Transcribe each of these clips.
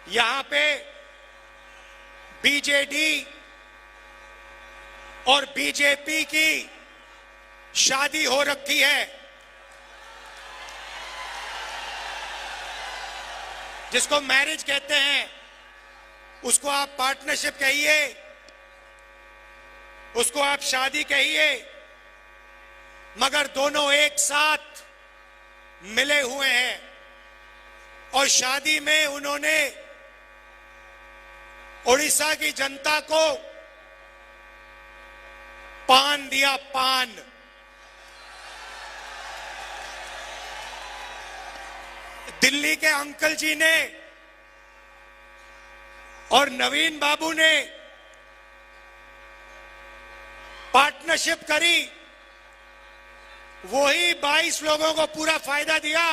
यहां पे बीजेडी और बीजेपी की शादी हो रखी है, जिसको मैरिज कहते हैं, उसको आप पार्टनरशिप कहिए, उसको आप शादी कहिए, मगर दोनों एक साथ मिले हुए हैं। और शादी में उन्होंने उड़ीसा की जनता को पान दिया, पान। दिल्ली के अंकल जी ने और नवीन बाबू ने पार्टनरशिप करी, वही 22 लोगों को पूरा फायदा दिया,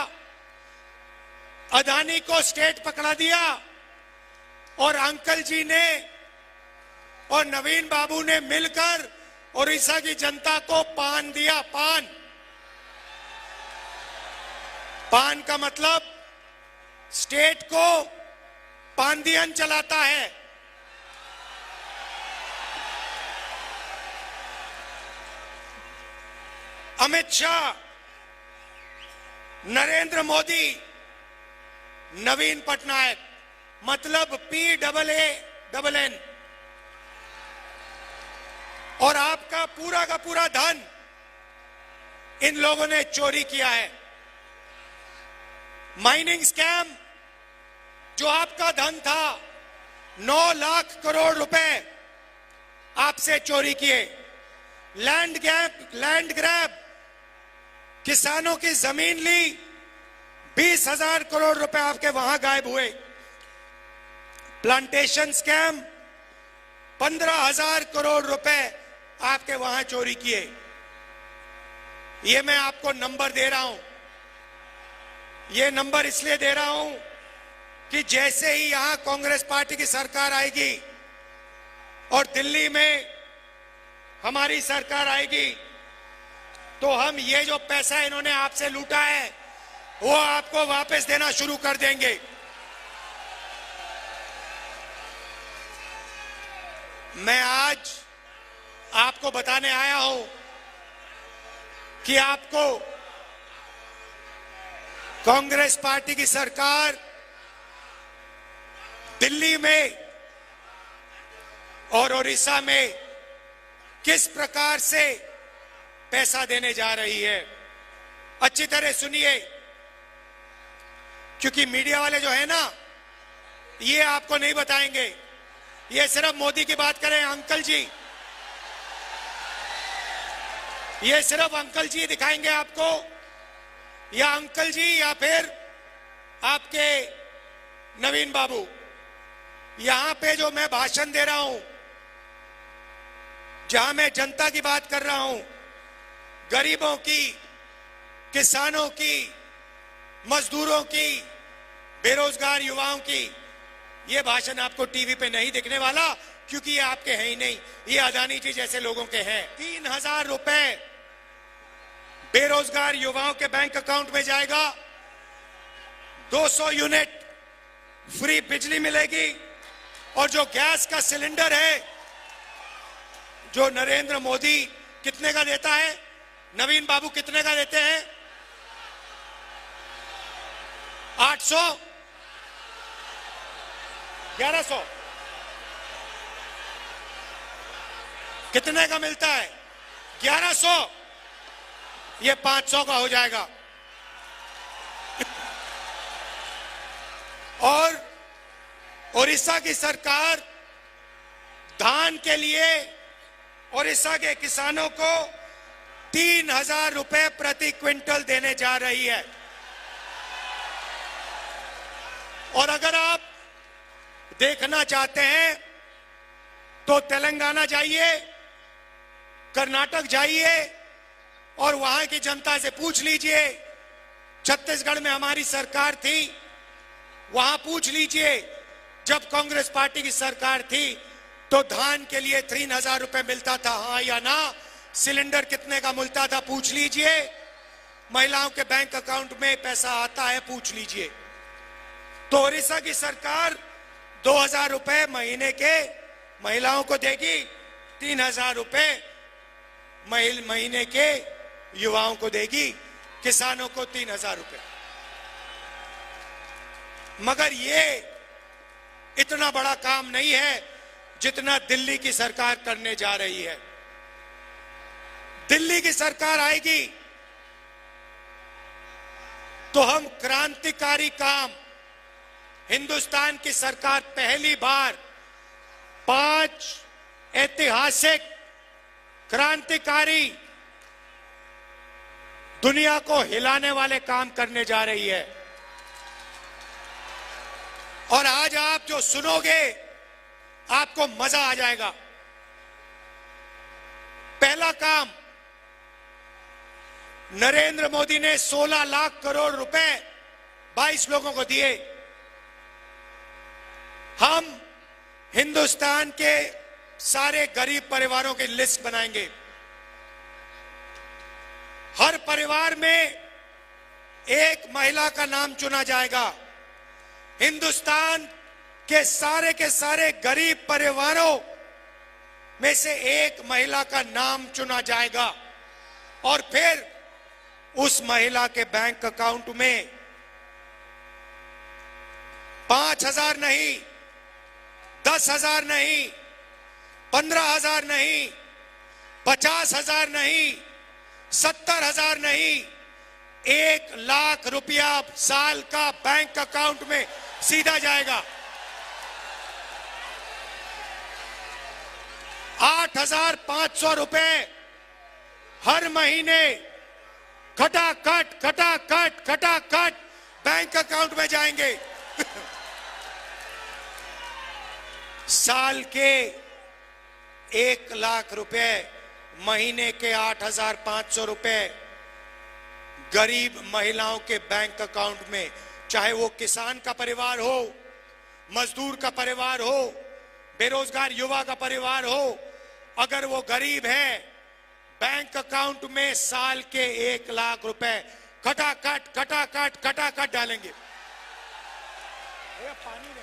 अदानी को स्टेट पकड़ा दिया, और अंकल जी ने और नवीन बाबू ने मिलकर उड़ीसा की जनता को पान दिया, पान। पान का मतलब स्टेट को पांदियन चलाता है। अमित शाह, नरेंद्र मोदी, नवीन पटनायक, मतलब PAAN, और आपका पूरा का पूरा धन इन लोगों ने चोरी किया है। माइनिंग स्कैम, जो आपका धन था, 9 लाख करोड़ रुपए आपसे चोरी किए। लैंड ग्रैब, किसानों की जमीन ली, 20,000 करोड़ रुपए आपके वहां गायब हुए। प्लांटेशन स्कैम, 15,000 करोड़ रुपए आपके वहां चोरी किए। ये मैं आपको नंबर दे रहा हूं, ये नंबर इसलिए दे रहा हूं कि जैसे ही यहां कांग्रेस पार्टी की सरकार आएगी और दिल्ली में हमारी सरकार आएगी, तो हम ये जो पैसा इन्होंने आपसे लूटा है वो आपको वापस देना शुरू कर देंगे। मैं आज आपको बताने आया हूं कि आपको कांग्रेस पार्टी की सरकार दिल्ली में और उड़ीसा में किस प्रकार से पैसा देने जा रही है। अच्छी तरह सुनिए, क्योंकि मीडिया वाले जो है ना, ये आपको नहीं बताएंगे, ये सिर्फ मोदी की बात करें। अंकल जी, ये सिर्फ अंकल जी दिखाएंगे आपको, या अंकल जी या फिर आपके नवीन बाबू। यहां पे जो मैं भाषण दे रहा हूं, जहां मैं जनता की बात कर रहा हूं, गरीबों की, किसानों की, मजदूरों की, बेरोजगार युवाओं की, ये भाषण आपको टीवी पे नहीं दिखने वाला, क्योंकि ये आपके हैं ही नहीं, ये अदानी जी जैसे लोगों के हैं। 3,000 रुपए बेरोजगार युवाओं के बैंक अकाउंट में जाएगा, 200 यूनिट फ्री बिजली मिलेगी, और जो गैस का सिलेंडर है, जो नरेंद्र मोदी कितने का देता है, नवीन बाबू कितने का देते हैं? 800, 1100, कितने का मिलता है? 1100, ये 500 का हो जाएगा। और उड़ीसा की सरकार धान के लिए उड़ीसा के किसानों को 3,000 रुपए प्रति क्विंटल देने जा रही है। और अगर आप देखना चाहते हैं तो तेलंगाना जाइए, कर्नाटक जाइए और वहां की जनता से पूछ लीजिए। छत्तीसगढ़ में हमारी सरकार थी, वहां पूछ लीजिए, जब कांग्रेस पार्टी की सरकार थी तो धान के लिए 3,000 रुपए मिलता था, हाँ या ना? सिलेंडर कितने का मिलता था, पूछ लीजिए। महिलाओं के बैंक अकाउंट में पैसा आता है, पूछ लीजिए। तो उड़ीसा की सरकार 2,000 रुपए महीने के महिलाओं को देगी, 3,000 रुपए महीने के युवाओं को देगी, किसानों को 3,000 रुपए। मगर ये इतना बड़ा काम नहीं है जितना दिल्ली की सरकार करने जा रही है। दिल्ली की सरकार आएगी तो हम क्रांतिकारी काम, हिंदुस्तान की सरकार पहली बार 5 ऐतिहासिक क्रांतिकारी, दुनिया को हिलाने वाले काम करने जा रही है। और आज आप जो सुनोगे आपको मजा आ जाएगा। पहला काम, नरेंद्र मोदी ने 16 लाख करोड़ रुपए 22 लोगों को दिए। हम हिंदुस्तान के सारे गरीब परिवारों की लिस्ट बनाएंगे। हर परिवार में एक महिला का नाम चुना जाएगा। हिंदुस्तान के सारे गरीब परिवारों में से एक महिला का नाम चुना जाएगा और फिर उस महिला के बैंक अकाउंट में 5,000 नहीं, 10,000 नहीं, 15,000 नहीं, 50,000 नहीं, 70,000 नहीं, 1 लाख रुपया साल का बैंक अकाउंट में सीधा जाएगा। 8,500 रुपए हर महीने खटाखट बैंक अकाउंट में जाएंगे। साल के 1 लाख रुपए, महीने के 8,500 रुपए गरीब महिलाओं के बैंक अकाउंट में, चाहे वो किसान का परिवार हो, मजदूर का परिवार हो, बेरोजगार युवा का परिवार हो, अगर वो गरीब है, बैंक अकाउंट में साल के 1 लाख रुपए खटाखट डालेंगे। पानी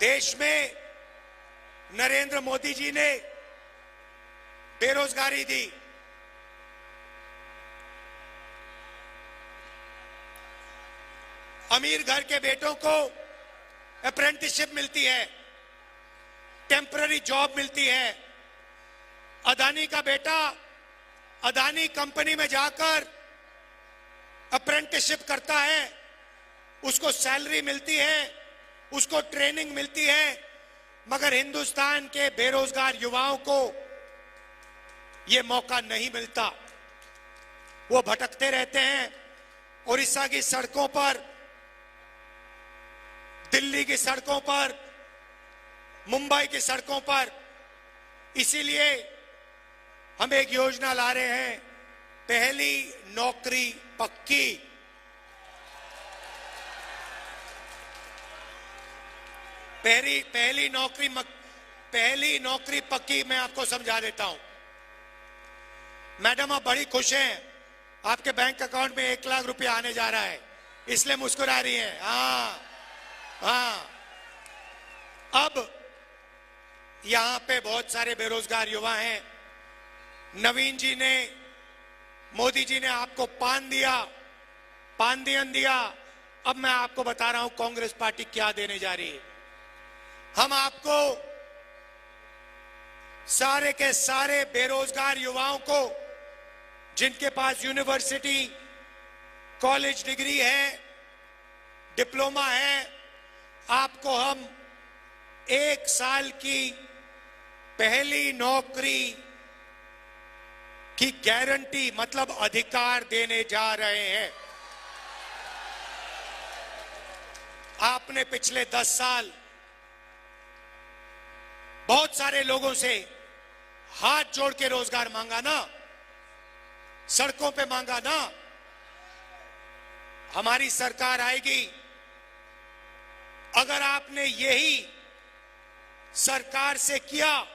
देश में नरेंद्र मोदी जी ने बेरोजगारी दी। अमीर घर के बेटों को अप्रेंटिसशिप मिलती है, टेम्पररी जॉब मिलती है। अदानी का बेटा अदानी कंपनी में जाकर अप्रेंटिसशिप करता है, उसको सैलरी मिलती है, उसको ट्रेनिंग मिलती है। मगर हिंदुस्तान के बेरोजगार युवाओं को यह मौका नहीं मिलता। वो भटकते रहते हैं उड़ीसा की सड़कों पर, दिल्ली की सड़कों पर, मुंबई की सड़कों पर। इसीलिए हम एक योजना ला रहे हैं, पहली नौकरी पक्की। पहली नौकरी पक्की मैं आपको समझा देता हूं। मैडम आप बड़ी खुश हैं, आपके बैंक अकाउंट में 1 लाख रुपया आने जा रहा है, इसलिए मुस्कुरा रही हैं। हाँ, अब यहां पे बहुत सारे बेरोजगार युवा हैं। नवीन जी ने, मोदी जी ने आपको पानदियन दिया। अब मैं आपको बता रहा हूं कांग्रेस पार्टी क्या देने जा रही है। हम आपको सारे के सारे बेरोजगार युवाओं को, जिनके पास यूनिवर्सिटी कॉलेज डिग्री है, डिप्लोमा है, आपको हम 1 साल की पहली नौकरी की गारंटी, मतलब अधिकार देने जा रहे हैं। आपने पिछले 10 साल बहुत सारे लोगों से हाथ जोड़ के रोजगार मांगा ना, सड़कों पे मांगा ना। हमारी सरकार आएगी, अगर आपने यही सरकार से किया,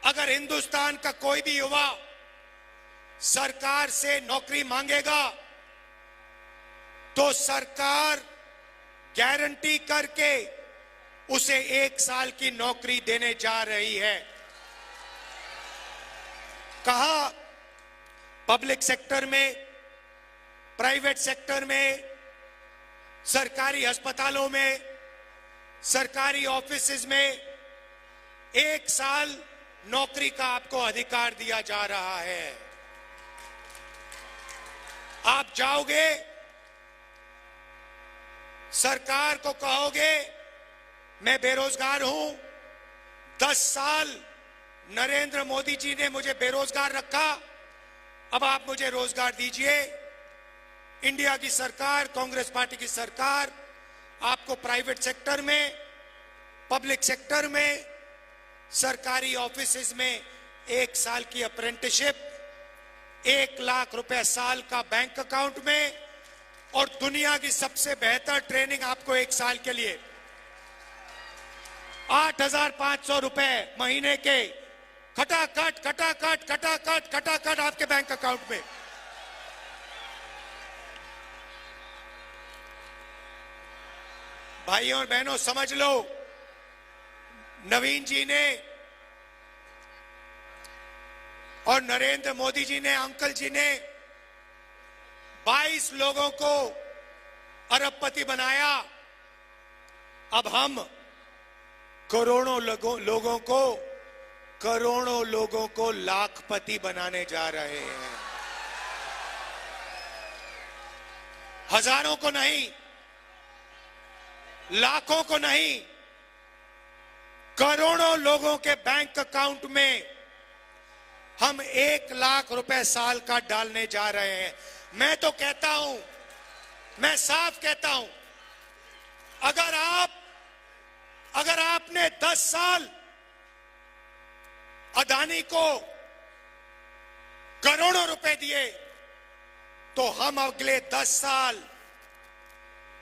अगर हिंदुस्तान का कोई भी युवा सरकार से नौकरी मांगेगा तो सरकार गारंटी करके उसे 1 साल की नौकरी देने जा रही है। कहा पब्लिक सेक्टर में, प्राइवेट सेक्टर में, सरकारी अस्पतालों में, सरकारी ऑफिसेज में 1 साल नौकरी का आपको अधिकार दिया जा रहा है। आप जाओगे, सरकार को कहोगे मैं बेरोजगार हूं, 10 साल नरेंद्र मोदी जी ने मुझे बेरोजगार रखा, अब आप मुझे रोजगार दीजिए। इंडिया की सरकार, कांग्रेस पार्टी की सरकार आपको प्राइवेट सेक्टर में, पब्लिक सेक्टर में, सरकारी ऑफिसेज में 1 साल की अप्रेंटिसशिप, 1 लाख रुपए साल का बैंक अकाउंट में, और दुनिया की सबसे बेहतर ट्रेनिंग आपको 1 साल के लिए 8,500 रुपए महीने के खटाखट खटाखट खटाखट खटाखट आपके बैंक अकाउंट में। भाइयों और बहनों, समझ लो, नवीन जी ने और नरेंद्र मोदी जी ने, अंकल जी ने 22 लोगों को अरबपति बनाया। अब हम करोड़ों लोगों को लाखपति बनाने जा रहे हैं। हजारों को नहीं, लाखों को नहीं, करोड़ों लोगों के बैंक अकाउंट में हम 1 लाख रुपए साल का डालने जा रहे हैं। मैं तो कहता हूं, मैं साफ कहता हूं, अगर आपने 10 साल अदानी को करोड़ों रुपए दिए, तो हम अगले 10 साल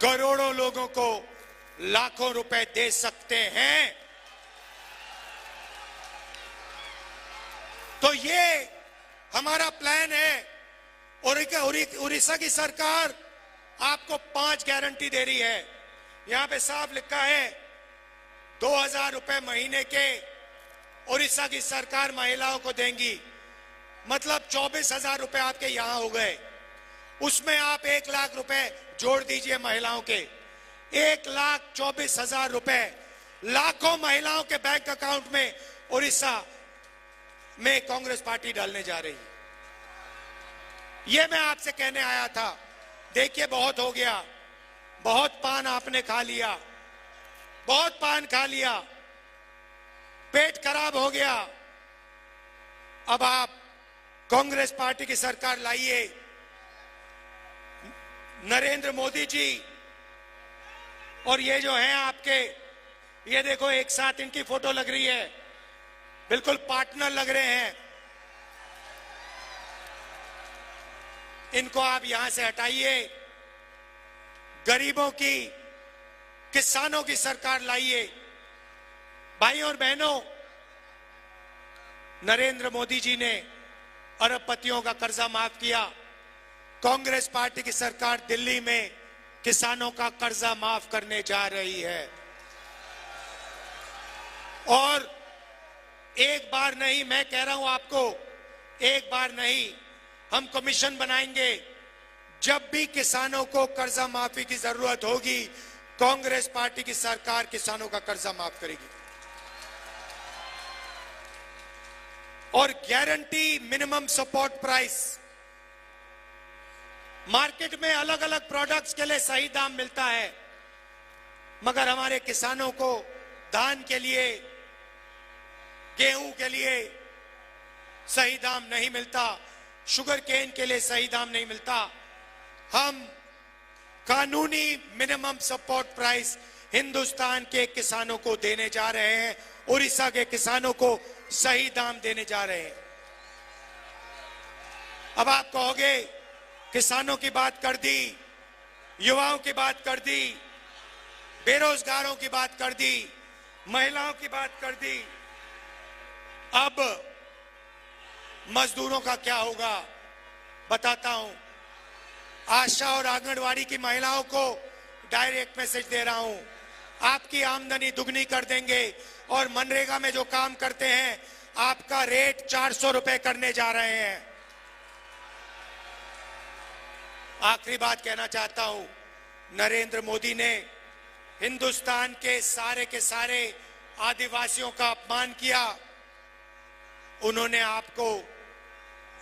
करोड़ों लोगों को लाखों रुपए दे सकते हैं। तो ये हमारा प्लान है। उड़ीसा की सरकार आपको 5 गारंटी दे रही है। यहां पे साफ लिखा है 2,000 रुपए महीने के उड़ीसा की सरकार महिलाओं को देंगी, मतलब 24,000 रुपए आपके यहां हो गए। उसमें आप 1 लाख रुपए जोड़ दीजिए महिलाओं के, 1,24,000 रुपए लाखों महिलाओं के बैंक अकाउंट में उड़ीसा में कांग्रेस पार्टी डालने जा रही है। ये मैं आपसे कहने आया था। देखिए, बहुत हो गया, बहुत पान आपने खा लिया, बहुत पान खा लिया, पेट खराब हो गया। अब आप कांग्रेस पार्टी की सरकार लाइए। नरेंद्र मोदी जी और ये जो है आपके, ये देखो एक साथ इनकी फोटो लग रही है, बिल्कुल पार्टनर लग रहे हैं। इनको आप यहां से हटाइए, गरीबों की, किसानों की सरकार लाइए। भाइयों और बहनों, नरेंद्र मोदी जी ने अरबपतियों का कर्जा माफ किया। कांग्रेस पार्टी की सरकार दिल्ली में किसानों का कर्जा माफ करने जा रही है। और एक बार नहीं, मैं कह रहा हूं आपको, एक बार नहीं, हम कमीशन बनाएंगे। जब भी किसानों को कर्जा माफी की जरूरत होगी, कांग्रेस पार्टी की सरकार किसानों का कर्जा माफ करेगी। और guarantee minimum support price, market में अलग अलग प्रोडक्ट्स के लिए सही दाम मिलता है, मगर हमारे किसानों को धान के लिए, गेहूं के लिए सही दाम नहीं मिलता, शुगर केन के लिए सही दाम नहीं मिलता। हम कानूनी मिनिमम सपोर्ट प्राइस हिंदुस्तान के किसानों को देने जा रहे हैं, उड़ीसा के किसानों को सही दाम देने जा रहे हैं। अब आप कहोगे किसानों की बात कर दी, युवाओं की बात कर दी, बेरोजगारों की बात कर दी, महिलाओं की बात कर दी, अब मजदूरों का क्या होगा बताता हूं। आशा और आंगनवाड़ी की महिलाओं को डायरेक्ट मैसेज दे रहा हूं, आपकी आमदनी दुगनी कर देंगे और मनरेगा में जो काम करते हैं आपका रेट 400 रुपए करने जा रहे हैं। आखिरी बात कहना चाहता हूं, नरेंद्र मोदी ने हिंदुस्तान के सारे आदिवासियों का अपमान किया। उन्होंने आपको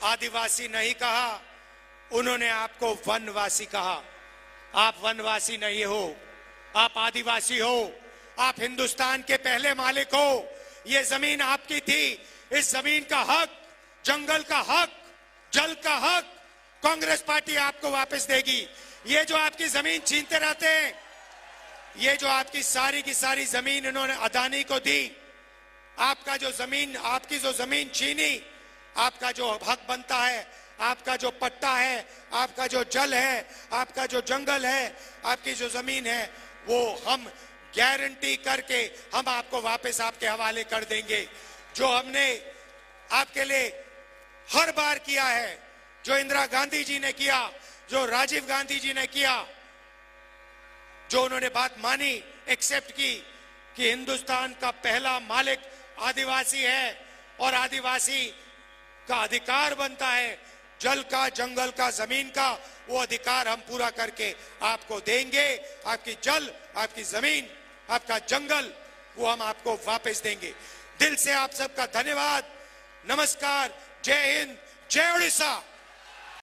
आदिवासी नहीं कहा, उन्होंने आपको वनवासी कहा। आप वनवासी नहीं हो, आप आदिवासी हो, आप हिंदुस्तान के पहले मालिक हो। ये जमीन आपकी थी, इस जमीन का हक, जंगल का हक, जल का हक कांग्रेस पार्टी आपको वापस देगी। ये जो आपकी जमीन छीनते रहते हैं, ये जो आपकी सारी की सारी जमीन इन्होंने अदानी को दी, आपका जो जमीन, आपकी जो जमीन छीनी, आपका जो हक बनता है, आपका जो पट्टा है, आपका जो जल है, आपका जो जंगल है, आपकी जो जमीन है, वो हम गारंटी करके हम आपको वापस आपके हवाले कर देंगे। जो हमने आपके लिए हर बार किया है, जो इंदिरा गांधी जी ने किया, जो राजीव गांधी जी ने किया, जो उन्होंने बात मानी, एक्सेप्ट की कि हिंदुस्तान का पहला मालिक आदिवासी है और आदिवासी का अधिकार बनता है जल का, जंगल का, जमीन का, वो अधिकार हम पूरा करके आपको देंगे। आपकी जल, आपकी जमीन, आपका जंगल, वो हम आपको वापस देंगे। दिल से आप सबका धन्यवाद। नमस्कार, जय हिंद, जय उड़ीसा।